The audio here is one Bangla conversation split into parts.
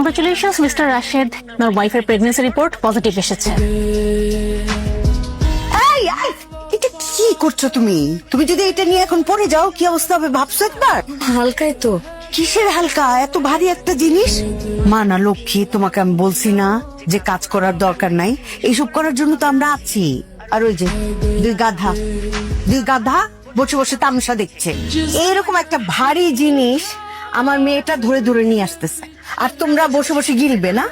কংগ্রাচুলেশনস মিস্টার রাশেদ, আপনার ওয়াইফের প্রেগন্যান্সি রিপোর্ট পজিটিভ এসেছে। এই, এই, এটা কি করছো তুমি? তুমি যদি এটা নিয়ে এখন পড়ে যাও কি অবস্থা হবে ভাবছো একবার? হালকাই তো। কিসের হালকা? এত ভারী একটা জিনিস। মা না লক্ষ্মী, তোমাকে আমি বলছি না যে কাজ করার দরকার নাই? এইসব করার জন্য তো আমরা আছি। আর ওই যে দুই গাধা বসে বসে তামাশা দেখছে। এরকম একটা ভারী জিনিস আমার মেয়েটা ধরে ধরে নিয়ে আসতেছে, আর তোমরা বসে বসে গিলবে না?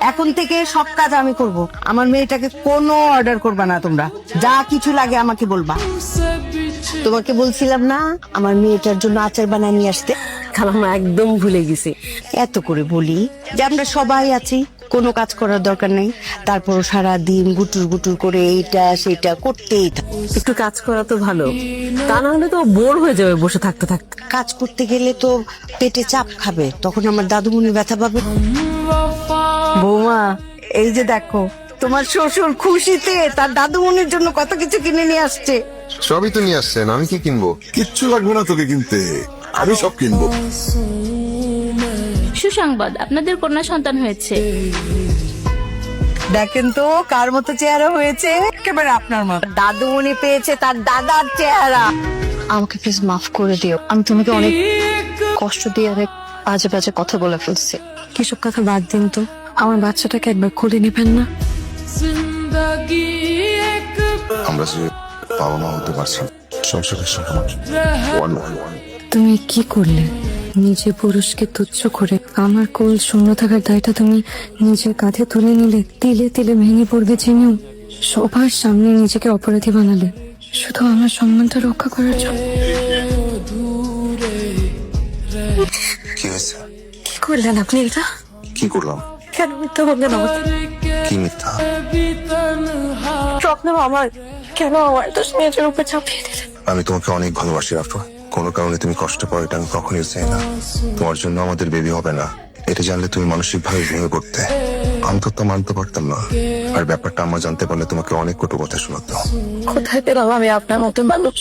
এখন থেকে সব কাজ আমি করব। আমার মেয়েটাকে কোনো অর্ডার করবা না, তোমরা যা কিছু লাগে আমাকে বলবা। তোমাকে বলছিলাম না আমার মেয়েটার জন্য আচার বানায় নিয়ে আসতে? খালাম্মা একদম ভুলে গেছি। এত করে বলি যে আমরা সবাই আছি, কোনো কাজ করার দরকার নেই, তারপরও সারা দিন গুটুর গুটুর করে এইটা সেটা করতেই থাকে। একটু কাজ করা তো ভালো, তা না হলে তো বোর হয়ে যাবে বসে থাকতে থাকতে। কাজ করতে গেলে তো পেটে চাপ খাবে, তখন আমার দাদুমণি ব্যথা পাবে। বৌমা, এই যে দেখো তোমার শ্বশুর খুশিতে তার দাদুমণির জন্য কত কিছু কিনে নিয়ে আসছে। সবই তো নিয়ে আসছেন, আমি কি কিনবো? কিচ্ছু লাগবে না তোকে কিনতে, আমি সব কিনবো। সুসংবাদ, আপনাদের কন্যা সন্তান হয়েছে। দেখেন তো কার মতো চেহারা হয়েছে? একেবারে আপনার মতো। দাদুমণি পেয়েছে তার দাদার চেহারা। আমাকে প্লিজ মাফ করে দিও, আমি তোমাকে অনেক কষ্ট দিয়ে অনেক বাজে বাজে কথা বলে ফেলছি। কিসব কথা বাদ দিন তো, আমার বাচ্চাটাকে একবার খুলে নেবেন না? আমরা যে বাবা মা হতে পারছি না, সংসারের সঙ্গে তুমি কি করলে? নিজে পুরুষকে তুচ্ছ করে আমার কোল শূন্য থাকার দায়টা তুমি নিজের কাঁধে তুলে নিলে। তিলে তিলে ভেঙে পড়বে জেনেও সবার সামনে নিজেকে অপরাধী বানালে, শুধু আমার সম্মানটা রক্ষা করার জন্য। কি হয়েছে? কি করলেন আপনি এটা? কি করলাম? কেন মিথ্যা বললেন আমাকে? কি মিথ্যা? স্বপ্ন আমার, কেন আমার দোষ নিজের উপর চাপিয়ে দিলেন? আমি তোমাকে অনেক ভালোবাসি রাফা, কোনো কারণে তুমি কষ্ট পাও এটা আমি কখনোই চাই না। তোমার জন্য আমাদের বেবি হবে না এটা জানলে তুমি মানসিক ভাবে ভেঙে পড়তে। আমি তো তা মানতে পারতাম না, আর ব্যাপারটা আমার জানতে পারলে তোমাকে অনেক কটু কথা শোনাতাম। কোথায় পেলাম আমি আপনার মতো মানুষ?